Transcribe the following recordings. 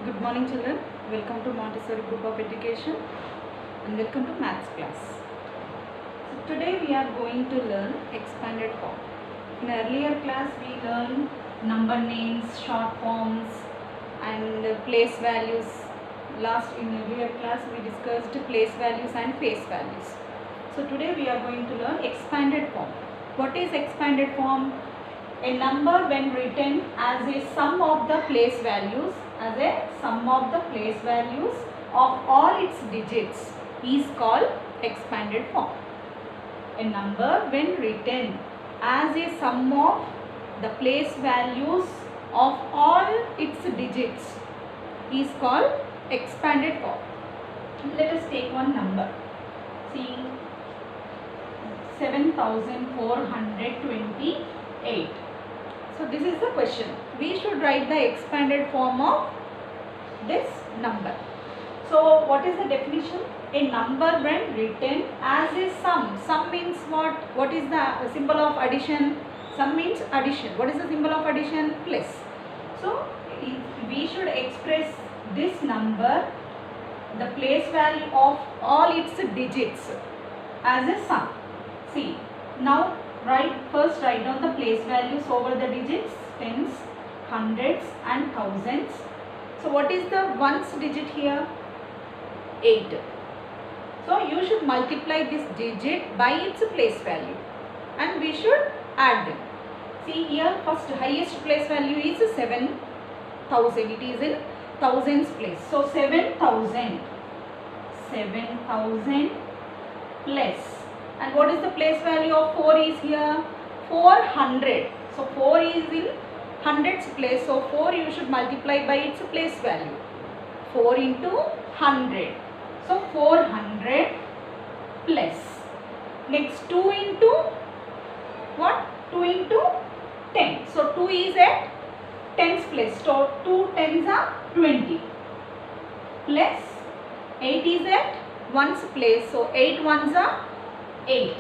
Good morning children, welcome to Montessori Group of Education and welcome to Maths class. So today we are going to learn expanded form. In earlier class we learned number names, short forms and place values. In earlier class we discussed place values and face values. So today we are going to learn expanded form. What is expanded form? A number when written as a sum of the place values of all its digits is called expanded form. A number when written as a sum of the place values of all its digits is called expanded form. Let us take one number. See, 7428. So this is the question. We should write the expanded form of this number. So what is the definition? A number when written as a sum. Sum means what? What is the symbol of addition? Sum means addition. What is the symbol of addition? Plus. So we should express this number, the place value of all its digits, as a sum. See, now first write down the place values over the digits, tens, hundreds and thousands. So what is the ones digit here? 8. So you should multiply this digit by its place value and we should add them. See here, first highest place value is 7,000. It is in thousands place. So 7,000 plus. And what is the place value of 4 is here? 400. So 4 is in hundreds place. So 4 you should multiply by its place value. 4 into 100. So 400 plus. Next 2 into what? 2 into 10. So 2 is at tens place. So 2 tens are 20. Plus 8 is at ones place. So 8 ones are 8.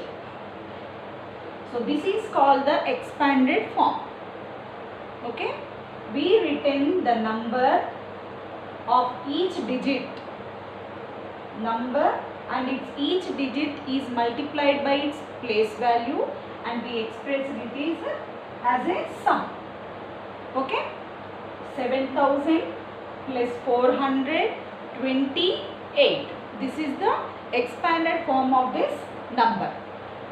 So this is called the expanded form. Okay. We written the number of each digit. Number and each digit is multiplied by its place value and we express it as a sum. Okay. 7,000 plus 428. This is the expanded form of this number.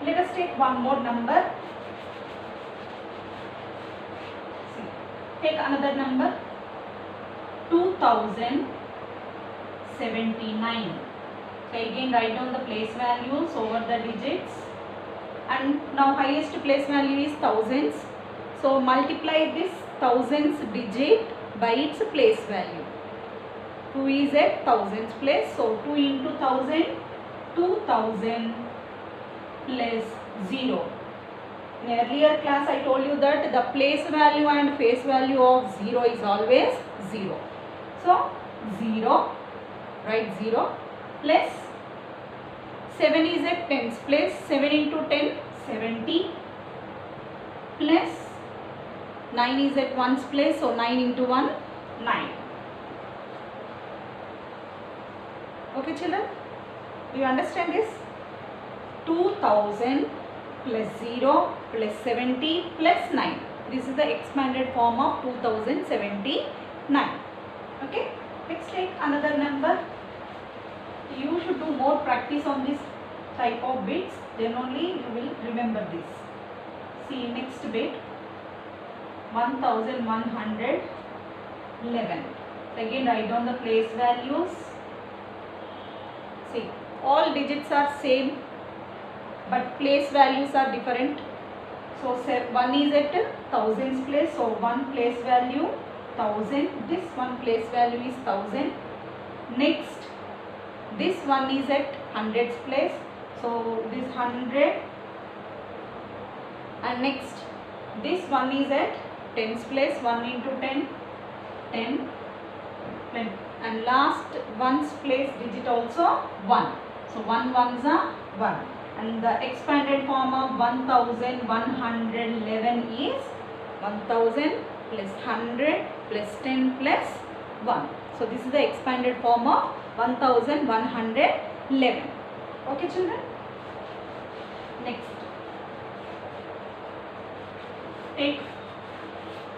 Let us take one more number. See, take another number. 2079. So again write down the place values over the digits. And now highest place value is thousands. So multiply this thousands digit by its place value. 2 is at thousands place. So 2 into 1000, 2000 plus 0. In earlier class I told you that the place value and face value of 0 is always 0. So 0, write 0 plus 7 is at tens place. 7 into 10, 70 plus 9 is at ones place. So 9 into 1, 9. Okay children, do you understand this? 2000 plus 0 plus 70 plus 9. This is the expanded form of 2079. Okay. Let's take another number. You should do more practice on this type of bits. Then only you will remember this. See next bit. 1111. Again write down the place values. See, all digits are same but place values are different. So 1 is at thousands place. So 1 place value 1000. This one place value is 1000. Next this one is at hundreds place. So this 100. And next this one is at tens place. 1 into 10, 10. And last ones place digit also 1. So 1 ones are 1. And the expanded form of 1111 is 1000 plus 100 plus 10 plus 1. So So this is the expanded form of 1111. Okay children. Next, take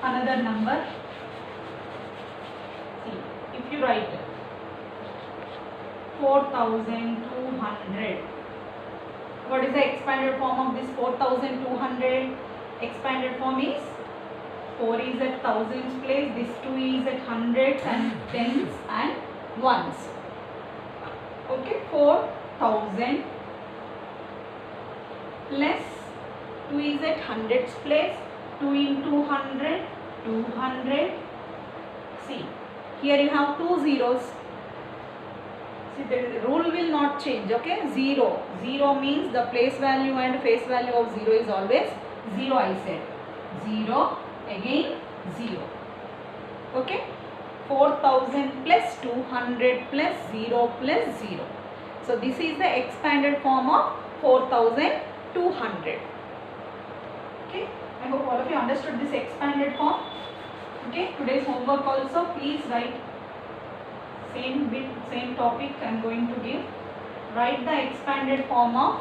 another number. See, if you write 4200, what is the expanded form of this 4200? Expanded form is 4 is at thousands place, this 2 is at hundreds and tens and ones. Okay, 4000 plus 2 is at hundreds place, 2 into 100, 200. See, here you have two zeros. See, the rule will not change. Okay, 0. 0 means the place value and face value of 0 is always 0. I said 0, again 0. Okay, 4000 plus 200 plus 0 plus 0. So this is the expanded form of 4200. Okay, I hope all of you understood this expanded form. Okay, today's homework also, please write same bit, same topic I am going to give. Write the expanded form of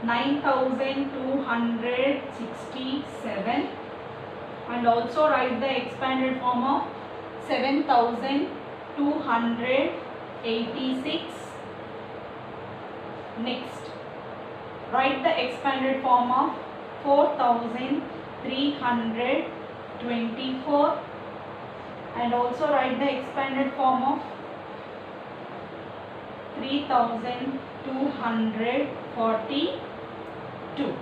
9267 and also write the expanded form of 7286. Next, write the expanded form of 4324 and also write the expanded form of 3242.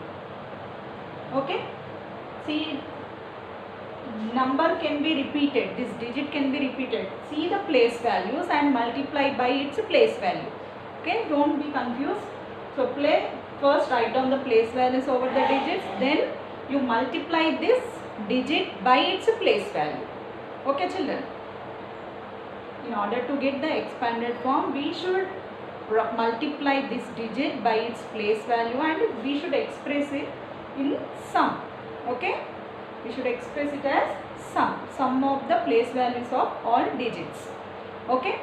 Okay, see, number can be repeated, this digit can be repeated. See the place values and multiply by its place value. Okay, don't be confused. So first write down the place values over the digits, then you multiply this digit by its place value. Okay children, in order to get the expanded form, we should multiply this digit by its place value and we should express it in sum. Okay, we should express it as sum of the place values of all digits. Okay,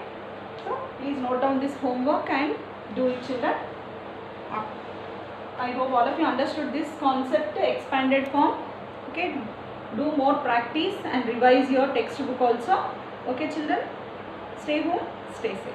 so please note down this homework and do it children. I hope all of you understood this concept, expanded form. Okay, do more practice and revise your textbook also. Okay children, stay home, stay safe.